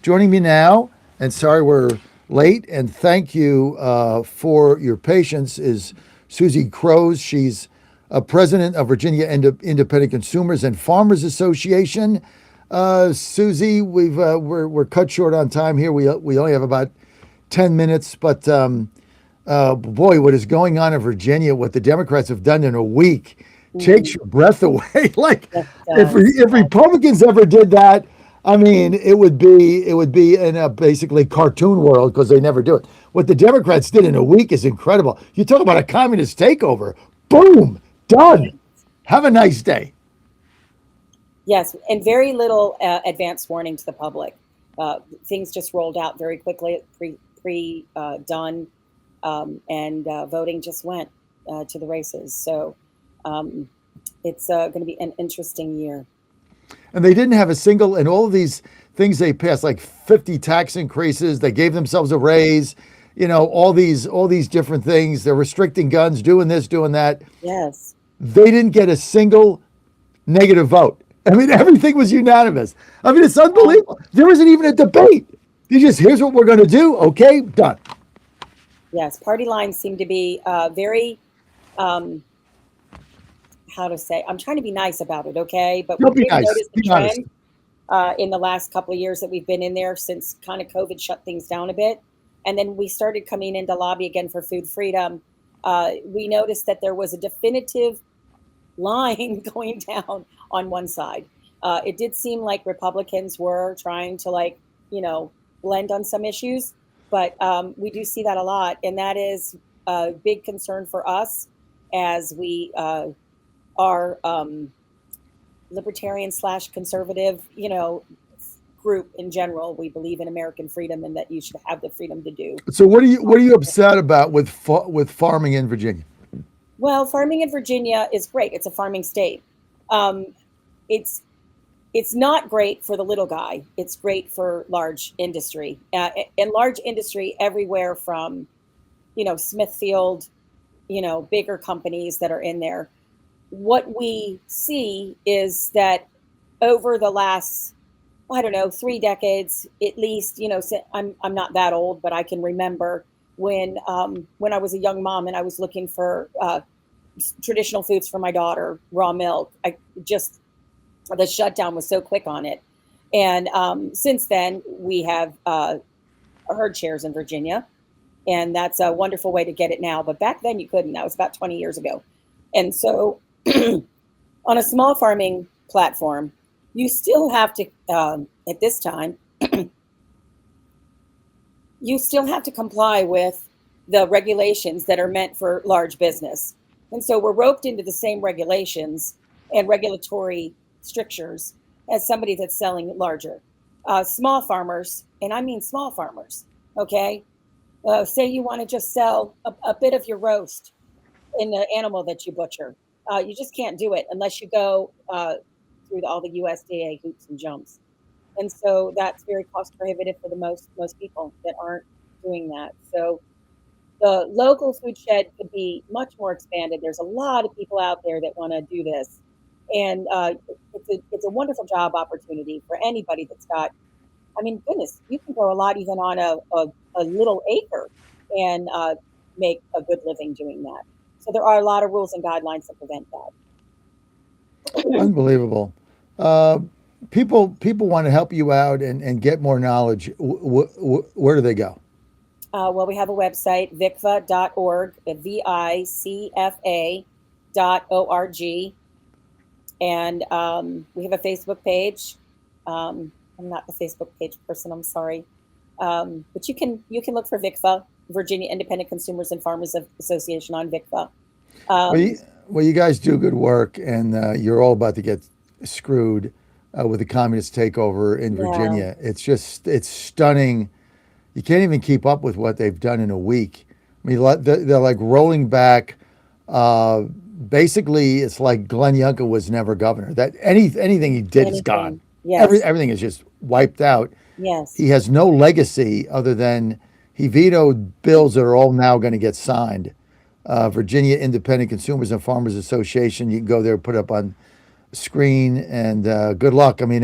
Joining me now, and sorry we're late, and thank you for your patience, is Suzi Croes. She's president of Virginia Independent Consumers and Farmers Association. Susie, we're cut short on time here. We only have about 10 minutes, but boy, what is going on in Virginia? What the Democrats have done in a week takes Mm, your breath away. Like yes, it if does. if Republicans ever did that, I mean, it would be in a basically cartoon world because they never do it. What the Democrats did in a week is incredible. You talk about a communist takeover. Boom, done. Have a nice day. Yes, and very little advance warning to the public. Things just rolled out very quickly, pre done, and voting just went to the races. So um, it's going to be an interesting year. And they didn't have a single, and all of these things they passed, like 50 tax increases. They gave themselves a raise. All these different things. They're restricting guns, doing this, doing that. Yes. They didn't get a single negative vote. I mean, everything was unanimous. I mean, it's unbelievable. There isn't even a debate. You just, here's what we're going to do. Okay, done. Yes, party lines seem to be very, um, how to say, I'm trying to be nice about it, okay? But we Don't be did nice. notice a Be honest. trend in the last couple of years that we've been in there since kind of COVID shut things down a bit. And then we started coming into lobby again for food freedom. We noticed that there was a definitive line going down on one side. It did seem like Republicans were trying to blend on some issues, but we do see that a lot, and that is a big concern for us as we are libertarian slash conservative, group in general. We believe in American freedom and that you should have the freedom to do. So what are you upset about with farming in Virginia? Well, farming in Virginia is great. It's a farming state. Um, it's it's not great for the little guy. It's great for large industry, and large industry everywhere from Smithfield, bigger companies that are in there. What we see is that over the last, I don't know, 3 decades at least. I'm not that old, but I can remember when I was a young mom and I was looking for traditional foods for my daughter, raw milk. I just The shutdown was so quick on it, and since then we have herd shares in Virginia, and that's a wonderful way to get it now. But back then you couldn't. That was about 20 years ago, and so on a small farming platform, you still have to at this time you still have to comply with the regulations that are meant for large business. And so we're roped into the same regulations and regulatory strictures as somebody that's selling larger. Small farmers, and I mean small farmers, okay? Say you want to just sell a bit of your roast in the animal that you butcher. You just can't do it unless you go through all the USDA hoops and jumps. And so that's very cost prohibitive for the most people that aren't doing that. So the local food shed could be much more expanded. There's a lot of people out there that want to do this, and it's a wonderful job opportunity for anybody that's got. I mean, goodness, you can grow a lot even on a little acre and make a good living doing that. So there are a lot of rules and guidelines to prevent that. Unbelievable. Uh, people want to help you out and get more knowledge. Where do they go? Well, we have a website, vicfa.org, VICFA.org, and we have a Facebook page. I'm not the Facebook page person, I'm sorry. But you can look for VICFA, Virginia Independent Consumers and Farmers Association on VICFA. Well, Um, you guys do good work, and you're all about to get screwed with the communist takeover in yeah, Virginia. It's stunning. You can't even keep up with what they've done in a week. I mean, they're like rolling back. Uh, Basically, it's like Glenn Youngkin was never governor. That anything he did is gone. anything. Yes, Everything is just wiped out. yes. He has no legacy other than he vetoed bills that are all now going to get signed. Virginia Independent Consumers and Farmers Association. You can go there, put up on screen, and good luck. I mean,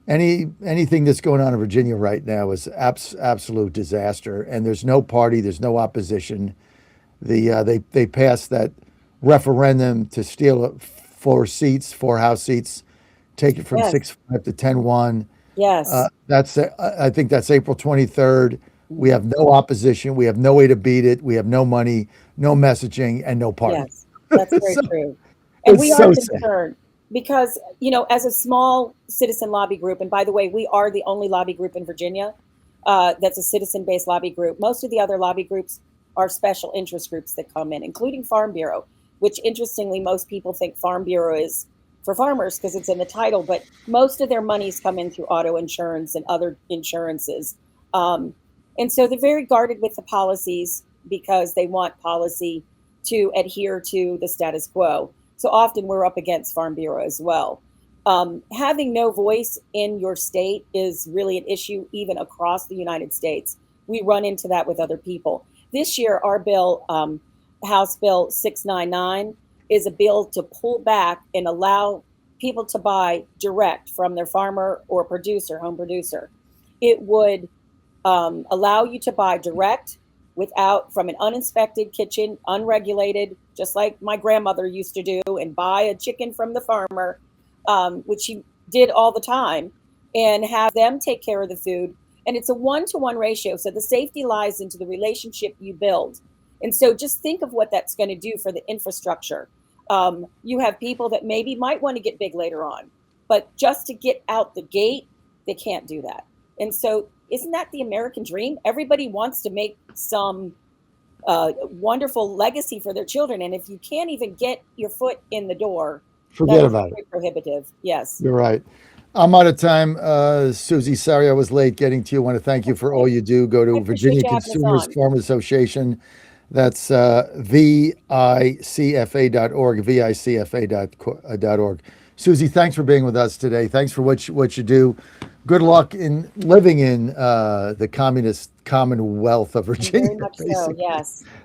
Anything that's going on in Virginia right now is absolute disaster, and there's no party, there's no opposition. They passed that referendum to steal 4 House seats, take it from Yes, 6-5 to 10-1. yes, I think that's April 23rd. We mhm, have no opposition. We have no way to beat it. We have no money, no messaging, and no party. yes. That's very So true. And it's we are so sad. concerned because, as a small citizen lobby group, and by the way, we are the only lobby group in Virginia that's a citizen based lobby group. Most of the other lobby groups are special interest groups that come in, including Farm Bureau, which interestingly, most people think Farm Bureau is for farmers because it's in the title, but most of their monies come in through auto insurance and other insurances. Um, and so they're very guarded with the policies because they want policy to adhere to the status quo. So often we're up against Farm Bureau as well. Having no voice in your state is really an issue, even across the United States. We run into that with other people. This year, our bill, House Bill 699, is a bill to pull back and allow people to buy direct from their farmer or producer, home producer. It would allow you to buy direct without from an uninspected kitchen, unregulated, just like my grandmother used to do, and buy a chicken from the farmer, which she did all the time, and have them take care of the food. And it's a 1-to-1 ratio. So the safety lies into the relationship you build. And so just think of what that's going to do for the infrastructure. You have people that maybe might want to get big later on, but just to get out the gate, they can't do that. And so, isn't that the American dream? Everybody wants to make some wonderful legacy for their children. And if you can't even get your foot in the door, Forget that's about it. very prohibitive. Yes. You're right. I'm out of time. Susie, sorry I was late getting to you. I want to thank you for all you do. Go I to appreciate Virginia you having us Consumers on. Farmers Association. That's vicfa.org, vicfa.org. Susie, thanks for being with us today. Thanks for what you do. Good luck in living in the communist Commonwealth of And very Virginia, much so. basically. Yes.